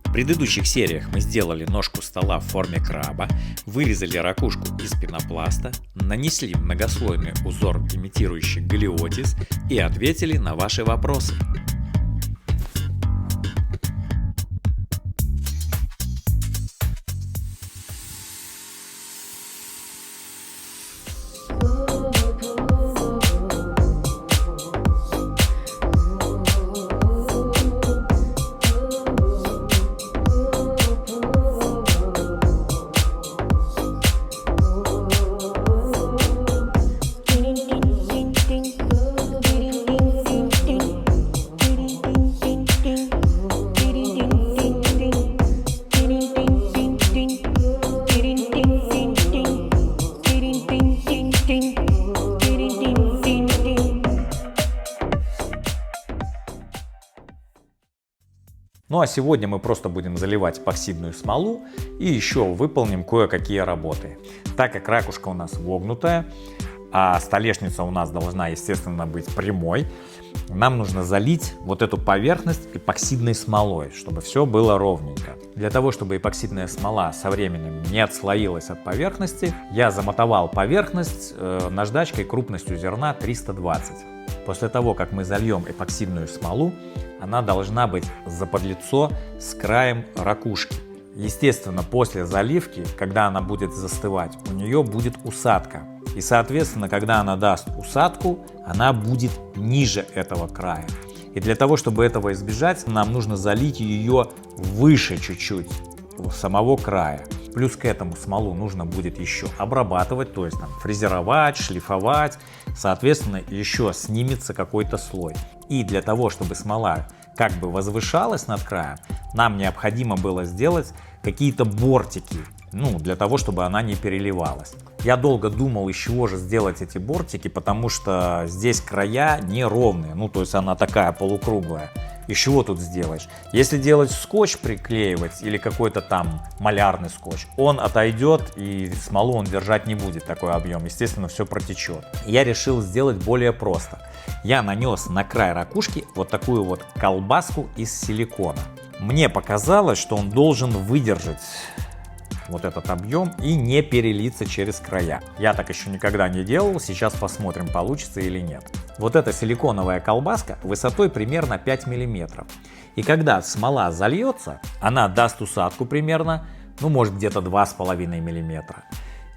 В предыдущих сериях мы сделали ножку стола в форме краба, вырезали ракушку из пенопласта, нанесли многослойный узор, имитирующий галиотис, и ответили на ваши вопросы. Ну а сегодня мы просто будем заливать эпоксидную смолу и еще выполним кое-какие работы. Так как ракушка у нас вогнутая, а столешница у нас должна, естественно, быть прямой, нам нужно залить вот эту поверхность эпоксидной смолой, чтобы все было ровненько. Для того, чтобы эпоксидная смола со временем не отслоилась от поверхности, я замотовал поверхность наждачкой крупностью зерна 320. После того, как мы зальем эпоксидную смолу, она должна быть заподлицо с краем ракушки. Естественно, после заливки, когда она будет застывать, у нее будет усадка. И, соответственно, когда она даст усадку, она будет ниже этого края. И для того, чтобы этого избежать, нам нужно залить ее выше чуть-чуть самого края. Плюс к этому смолу нужно будет еще обрабатывать, то есть там фрезеровать, шлифовать. Соответственно, еще снимется какой-то слой. И для того, чтобы смола как бы возвышалась над краем, нам необходимо было сделать какие-то бортики, для того, чтобы она не переливалась. Я долго думал, из чего же сделать эти бортики, потому что здесь края неровные, то есть она такая полукруглая. Из чего тут сделаешь? Если делать скотч приклеивать или какой-то там малярный скотч, он отойдет и смолу он держать не будет, такой объем, естественно, все протечет. Я решил сделать более просто. Я нанес на край ракушки вот такую вот колбаску из силикона. Мне показалось, что он должен выдержать вот этот объем и не перелиться через края. Я так еще никогда не делал, сейчас посмотрим, получится или нет. Вот эта силиконовая колбаска высотой примерно 5 мм. И когда смола зальется, она даст усадку примерно, может где-то 2,5 мм.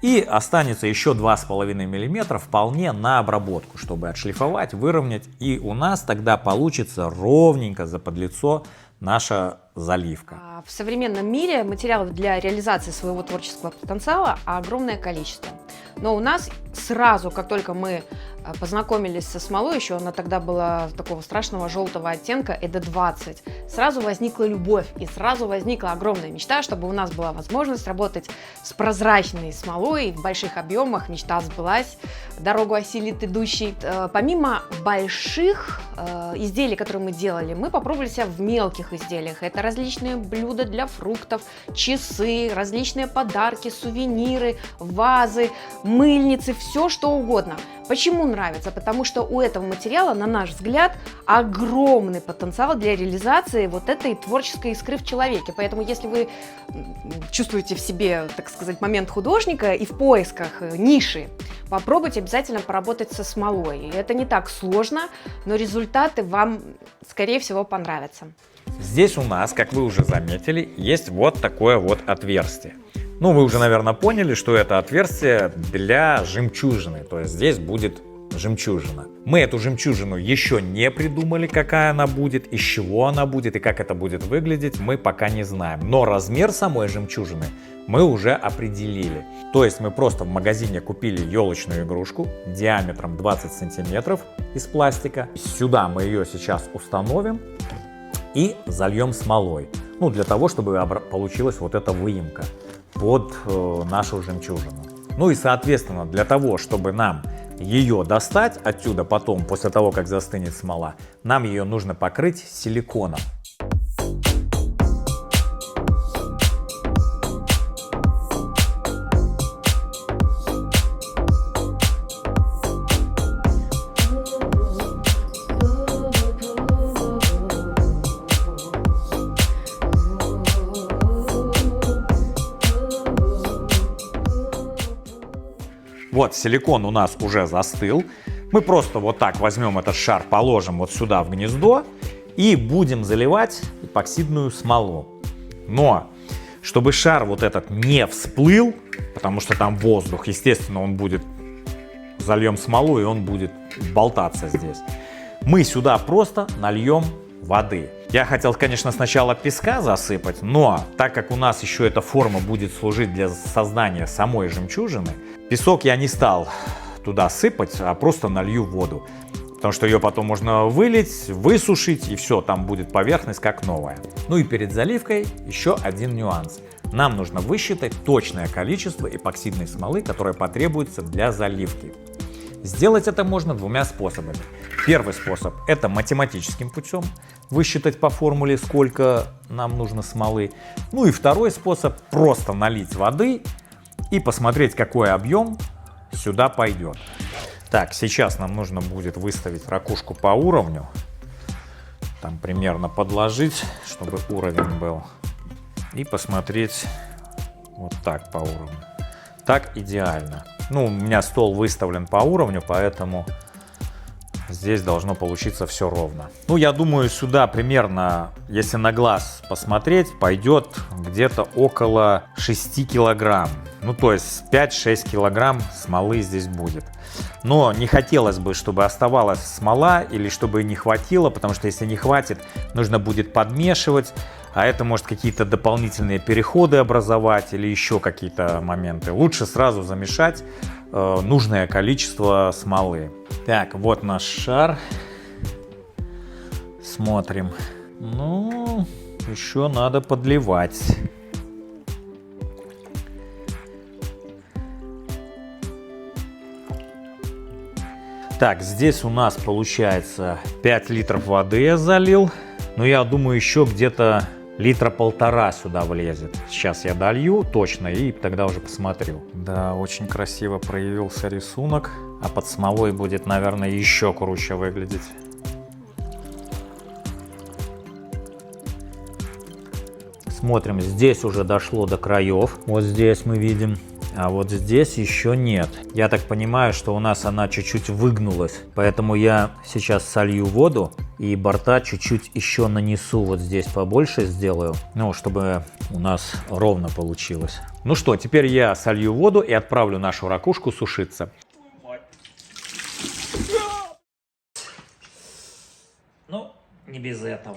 И останется еще 2,5 мм вполне на обработку, чтобы отшлифовать, выровнять. И у нас тогда получится ровненько заподлицо наша заливка. В современном мире материалов для реализации своего творческого потенциала огромное количество. Но у нас сразу, как только мы познакомились со смолой, еще она тогда была такого страшного желтого оттенка, ED20, сразу возникла любовь и сразу возникла огромная мечта, чтобы у нас была возможность работать с прозрачной смолой в больших объемах. Мечта сбылась, дорогу осилит идущий. Помимо больших изделий, которые мы делали, мы попробовали себя в мелких изделиях. Это различные блюда для фруктов, часы, различные подарки, сувениры, вазы, мыльницы, все что угодно. Почему нравится? Потому что у этого материала, на наш взгляд, огромный потенциал для реализации вот этой творческой искры в человеке. Поэтому, если вы чувствуете в себе, так сказать, момент художника и в поисках ниши, попробуйте обязательно поработать со смолой. Это не так сложно, но результаты вам, скорее всего, понравятся. Здесь у нас, как вы уже заметили, есть вот такое вот отверстие. Вы уже, наверное, поняли, что это отверстие для жемчужины, то есть здесь будет жемчужина. Мы эту жемчужину еще не придумали, какая она будет, из чего она будет и как это будет выглядеть, мы пока не знаем. Но размер самой жемчужины мы уже определили. То есть мы просто в магазине купили елочную игрушку диаметром 20 сантиметров из пластика. Сюда мы ее сейчас установим и зальем смолой. Для того, чтобы получилась вот эта выемка под нашу жемчужину. И соответственно, для того, чтобы нам ее достать отсюда потом, после того, как застынет смола, нам ее нужно покрыть силиконом. Вот силикон у нас уже застыл. Мы просто вот так возьмем этот шар, положим вот сюда в гнездо и будем заливать эпоксидную смолу. Но чтобы шар вот этот не всплыл, потому что там воздух, естественно, он будет, зальем смолу и он будет болтаться здесь. Мы сюда просто нальем воды. Я хотел, конечно, сначала песка засыпать, но так как у нас еще эта форма будет служить для создания самой жемчужины, песок я не стал туда сыпать, а просто налью воду. Потому что ее потом можно вылить, высушить, и все, там будет поверхность как новая. Ну и перед заливкой еще один нюанс. Нам нужно высчитать точное количество эпоксидной смолы, которое потребуется для заливки. Сделать это можно двумя способами. Первый способ – это математическим путем, высчитать по формуле, сколько нам нужно смолы. Ну и второй способ – просто налить воды и посмотреть, какой объем сюда пойдет. Так, сейчас нам нужно будет выставить ракушку по уровню. Там примерно подложить, чтобы уровень был. И посмотреть вот так по уровню. Так идеально. Ну, у меня стол выставлен по уровню, поэтому здесь должно получиться все ровно. Ну, я думаю, сюда примерно, если на глаз посмотреть, пойдет где-то около 6 килограмм. Ну, то есть 5-6 килограмм смолы здесь будет. Но не хотелось бы, чтобы оставалась смола или чтобы не хватило, потому что если не хватит, нужно будет подмешивать, а это может какие-то дополнительные переходы образовать или еще какие-то моменты. Лучше сразу замешать нужное количество смолы. Так, вот наш шар. Смотрим. Ну, еще надо подливать. Так, здесь у нас получается 5 литров воды я залил. Но я думаю, еще где-то литра полтора сюда влезет. Сейчас я долью точно и тогда уже посмотрю. Да, очень красиво проявился рисунок. А под смолой будет, наверное, еще круче выглядеть. Смотрим, здесь уже дошло до краев. Вот здесь мы видим. А вот здесь еще нет. Я так понимаю, что у нас она чуть-чуть выгнулась. Поэтому я сейчас солью воду и борта чуть-чуть еще нанесу. Вот здесь побольше сделаю. Ну, чтобы у нас ровно получилось. Ну что, теперь я солью воду и отправлю нашу ракушку сушиться. Ну, не без этого.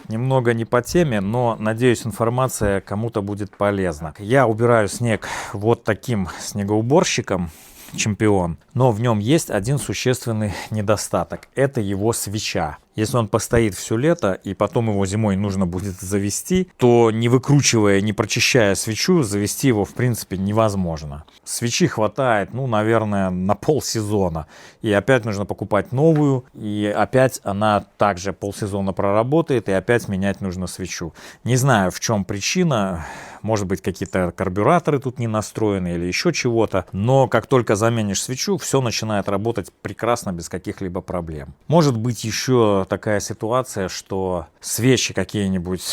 Немного не по теме, но, надеюсь, информация кому-то будет полезна. Я убираю снег вот таким снегоуборщиком, чемпион, но в нем есть один существенный недостаток. Это его свеча. Если он постоит все лето, и потом его зимой нужно будет завести, то не выкручивая, не прочищая свечу, завести его в принципе невозможно. Свечи хватает, ну, наверное, на полсезона. И опять нужно покупать новую, и опять она также полсезона проработает, и опять менять нужно свечу. Не знаю, в чем причина. Может быть, какие-то карбюраторы тут не настроены или еще чего-то. Но как только заменишь свечу, все начинает работать прекрасно, без каких-либо проблем. Может быть, еще такая ситуация, что свечи какие-нибудь,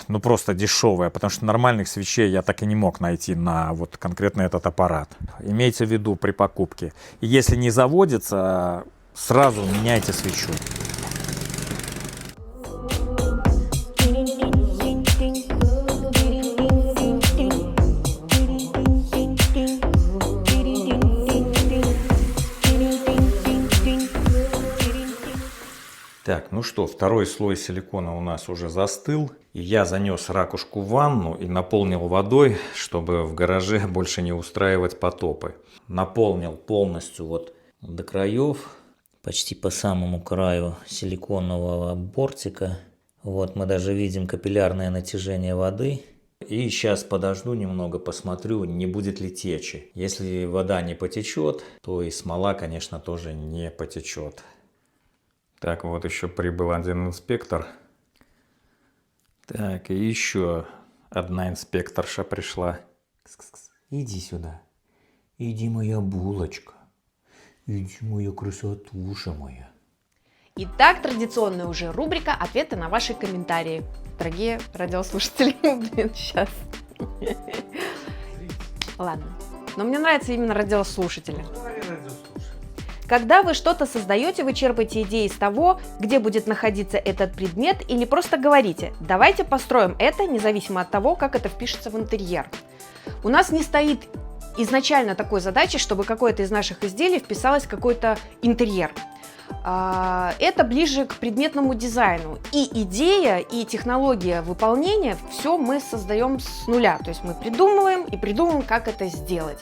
ну, просто дешевые, потому что нормальных свечей я так и не мог найти на вот конкретно этот аппарат. Имейте в виду при покупке. И если не заводится, сразу меняйте свечу. Так, ну что, второй слой силикона у нас уже застыл. И я занес ракушку в ванну и наполнил водой, чтобы в гараже больше не устраивать потопы. Наполнил полностью вот до краев, почти по самому краю силиконового бортика. Вот мы даже видим капиллярное натяжение воды. И сейчас подожду немного, посмотрю, не будет ли течи. Если вода не потечет, то и смола, конечно, тоже не потечет. Так, вот еще прибыл один инспектор. Так, и еще одна инспекторша пришла. Кс-кс-кс. Иди сюда. Иди, моя булочка. Иди, моя красотуша моя. Итак, традиционная уже рубрика «Ответы на ваши комментарии». Дорогие радиослушатели, сейчас. Ладно. Но мне нравится именно радиослушатели. Когда вы что-то создаете, вы черпаете идеи из того, где будет находиться этот предмет, или просто говорите: давайте построим это, независимо от того, как это впишется в интерьер. У нас не стоит изначально такой задачи, чтобы какое-то из наших изделий вписалось в какой-то интерьер. Это ближе к предметному дизайну. И идея, и технология выполнения, все мы создаем с нуля. То есть мы придумываем, как это сделать.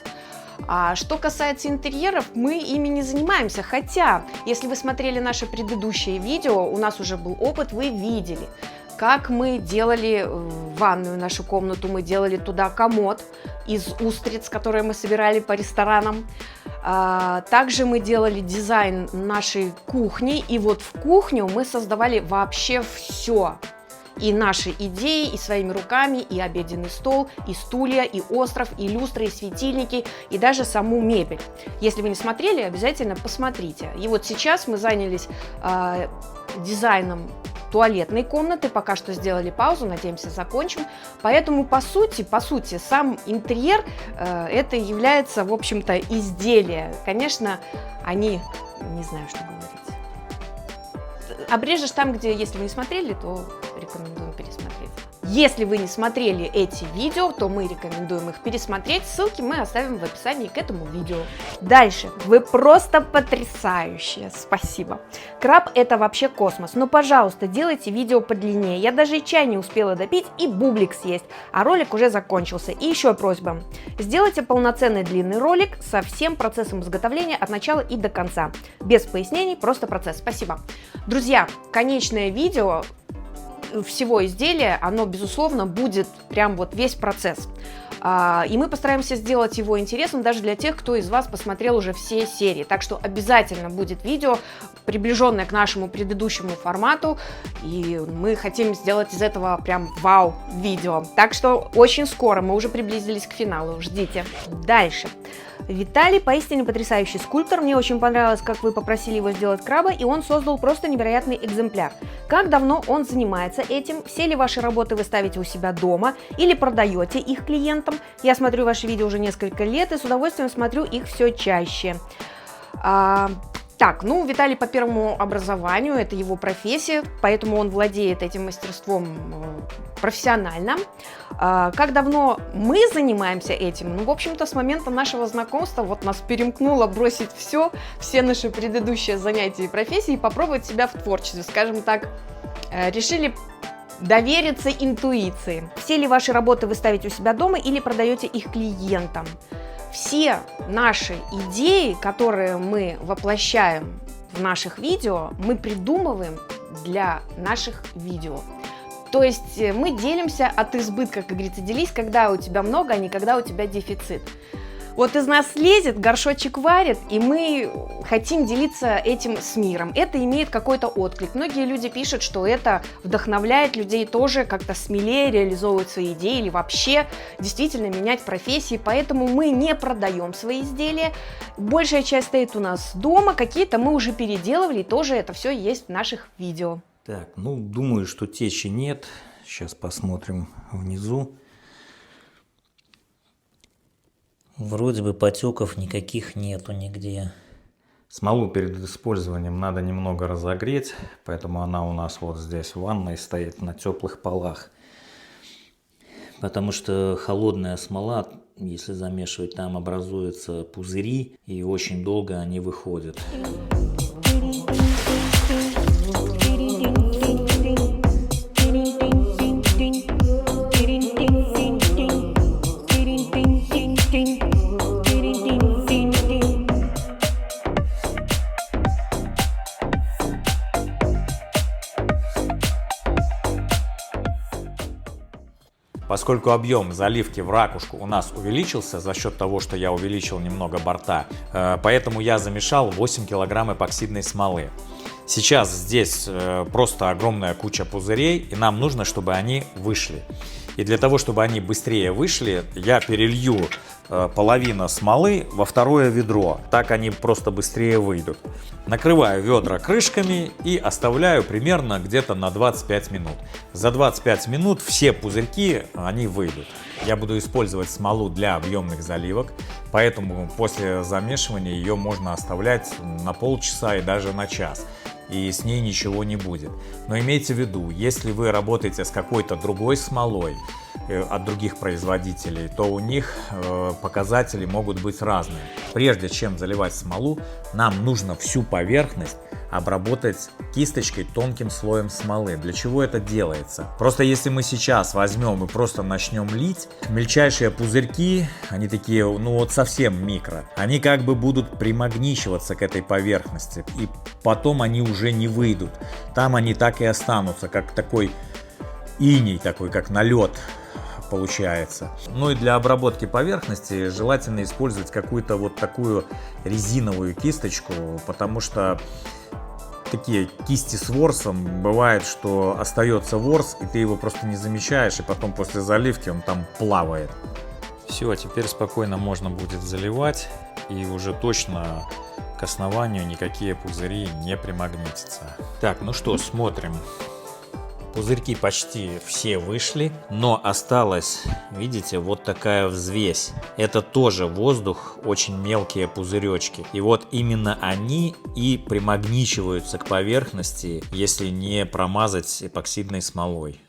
А что касается интерьеров, мы ими не занимаемся. Хотя, если вы смотрели наши предыдущие видео, у нас уже был опыт, вы видели, как мы делали ванную, нашу комнату, мы делали туда комод из устриц, которые мы собирали по ресторанам. Также мы делали дизайн нашей кухни, и вот в кухню мы создавали вообще все. И наши идеи, и своими руками, и обеденный стол, и стулья, и остров, и люстры, и светильники, и даже саму мебель. Если вы не смотрели, обязательно посмотрите. И вот сейчас мы занялись дизайном туалетной комнаты, пока что сделали паузу, надеемся, закончим. Поэтому, по сути, сам интерьер это является, в общем-то, изделие. Конечно, они, не знаю, что говорить. Обрежешь там, где, если вы не смотрели, то рекомендуем пересмотреть. Если вы не смотрели эти видео, то мы рекомендуем их пересмотреть. Ссылки мы оставим в описании к этому видео. Дальше. Вы просто потрясающие. Спасибо. Краб — это вообще космос. Но, пожалуйста, делайте видео подлиннее. Я даже и чай не успела допить, и бублик съесть. А ролик уже закончился. И еще просьба. Сделайте полноценный длинный ролик со всем процессом изготовления от начала и до конца. Без пояснений, просто процесс. Спасибо. Друзья, конечное видео всего изделия, оно, безусловно, будет прям вот весь процесс. И мы постараемся сделать его интересным даже для тех, кто из вас посмотрел уже все серии. Так что обязательно будет видео, приближенное к нашему предыдущему формату, и мы хотим сделать из этого прям вау-видео. Так что очень скоро, мы уже приблизились к финалу, ждите. Дальше. Виталий поистине потрясающий скульптор. Мне очень понравилось, как вы попросили его сделать краба, и он создал просто невероятный экземпляр. Как давно он занимается этим? Все ли ваши работы вы ставите у себя дома или продаете их клиентам? Я смотрю ваши видео уже несколько лет и с удовольствием смотрю их все чаще. Так, ну, Виталий по первому образованию, это его профессия, поэтому он владеет этим мастерством профессионально. Как давно мы занимаемся этим? Ну, в общем-то, с момента нашего знакомства вот нас перемкнуло бросить все наши предыдущие занятия и профессии и попробовать себя в творчестве, скажем так, решили довериться интуиции. Все ли ваши работы вы ставите у себя дома или продаете их клиентам? Все наши идеи, которые мы воплощаем в наших видео, мы придумываем для наших видео. То есть мы делимся от избытка, как говорится, делись, когда у тебя много, а не когда у тебя дефицит. Вот из нас лезет, горшочек варит, и мы хотим делиться этим с миром. Это имеет какой-то отклик. Многие люди пишут, что это вдохновляет людей тоже как-то смелее реализовывать свои идеи или вообще действительно менять профессии. Поэтому мы не продаем свои изделия. Большая часть стоит у нас дома, какие-то мы уже переделывали, и тоже это все есть в наших видео. Так, ну, думаю, что течи нет. Сейчас посмотрим внизу. Вроде бы потеков никаких нету нигде. Смолу перед использованием надо немного разогреть, поэтому она у нас вот здесь в ванной стоит на теплых полах. Потому что холодная смола, если замешивать, там образуются пузыри, и очень долго они выходят. Поскольку объем заливки в ракушку у нас увеличился за счет того, что я увеличил немного борта, поэтому я замешал 8 кг эпоксидной смолы. Сейчас здесь просто огромная куча пузырей, и нам нужно, чтобы они вышли. И для того, чтобы они быстрее вышли, я перелью половина смолы во второе ведро. Так они просто быстрее выйдут. Накрываю ведра крышками и оставляю примерно где-то на 25 минут. За 25 минут все пузырьки, они выйдут. Я буду использовать смолу для объемных заливок, поэтому после замешивания ее можно оставлять на полчаса и даже на час. И с ней ничего не будет. Но имейте в виду, если вы работаете с какой-то другой смолой от других производителей, то у них показатели могут быть разные. Прежде чем заливать смолу, нам нужно всю поверхность обработать кисточкой тонким слоем смолы. Для чего это делается? Просто если мы сейчас возьмем и просто начнем лить, мельчайшие пузырьки, они такие, ну вот совсем микро, они как бы будут примагничиваться к этой поверхности, и потом они уже не выйдут. Там они так и останутся, как такой иней, такой как налет получается. Ну и для обработки поверхности желательно использовать какую-то вот такую резиновую кисточку, потому что такие кисти с ворсом, бывает, что остается ворс, и ты его просто не замечаешь, и потом после заливки он там плавает. Все, теперь спокойно можно будет заливать, и уже точно к основанию никакие пузыри не примагнитятся. Так, ну что, смотрим. Пузырьки почти все вышли, но осталась, видите, вот такая взвесь. Это тоже воздух, очень мелкие пузыречки. И вот именно они и примагничиваются к поверхности, если не промазать эпоксидной смолой.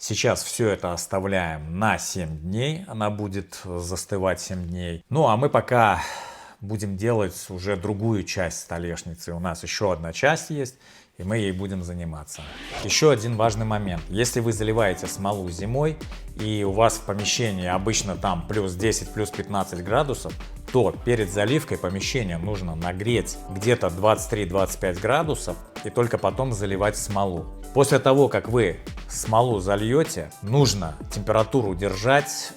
Сейчас все это оставляем на 7 дней, она будет застывать 7 дней. Ну а мы пока будем делать уже другую часть столешницы. У нас еще одна часть есть, и мы ей будем заниматься. Еще один важный момент. Если вы заливаете смолу зимой, и у вас в помещении обычно там плюс 10, плюс 15 градусов, то перед заливкой помещение нужно нагреть где-то 23-25 градусов и только потом заливать смолу. После того, как вы смолу зальете, нужно температуру держать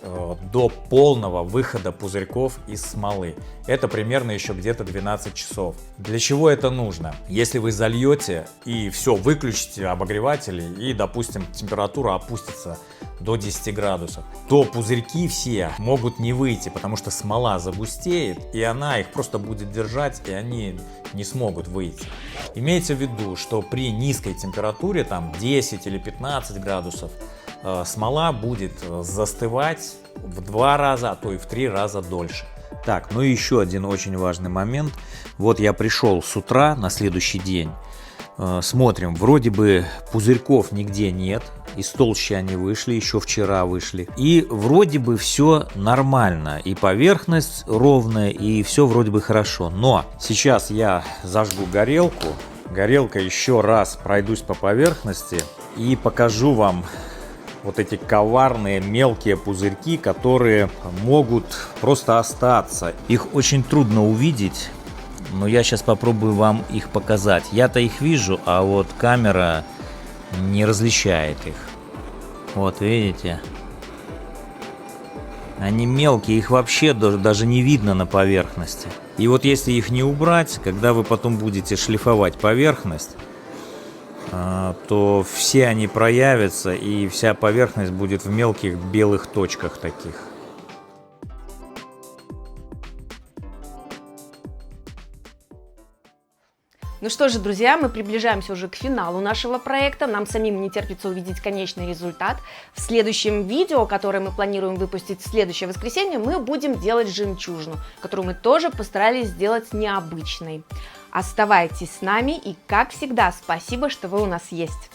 до полного выхода пузырьков из смолы. Это примерно еще где-то 12 часов. Для чего это нужно? Если вы зальете и все, выключите обогреватели и, допустим, температура опустится до 10 градусов, то пузырьки все могут не выйти, потому что смола загустеет, и она их просто будет держать, и они не смогут выйти. Имейте в виду, что при низкой температуре, там 10 или 15 градусов, смола будет застывать в 2 раза, а то и в 3 раза дольше. Так, ну и еще один очень важный момент. Вот я пришел с утра на следующий день. Смотрим, вроде бы пузырьков нигде нет, из толщи они вышли, еще вчера вышли. И вроде бы все нормально, и поверхность ровная, и все вроде бы хорошо. Но сейчас я зажгу горелку, горелкой еще раз пройдусь по поверхности и покажу вам вот эти коварные мелкие пузырьки, которые могут просто остаться. Их очень трудно увидеть. Но я сейчас попробую вам их показать. Я-то их вижу, а вот камера не различает их. Вот видите? Они мелкие, их вообще даже не видно на поверхности. И вот если их не убрать, когда вы потом будете шлифовать поверхность, то все они проявятся, и вся поверхность будет в мелких белых точках таких. Ну что же, друзья, мы приближаемся уже к финалу нашего проекта. Нам самим не терпится увидеть конечный результат. В следующем видео, которое мы планируем выпустить в следующее воскресенье, мы будем делать жемчужину, которую мы тоже постарались сделать необычной. Оставайтесь с нами и, как всегда, спасибо, что вы у нас есть.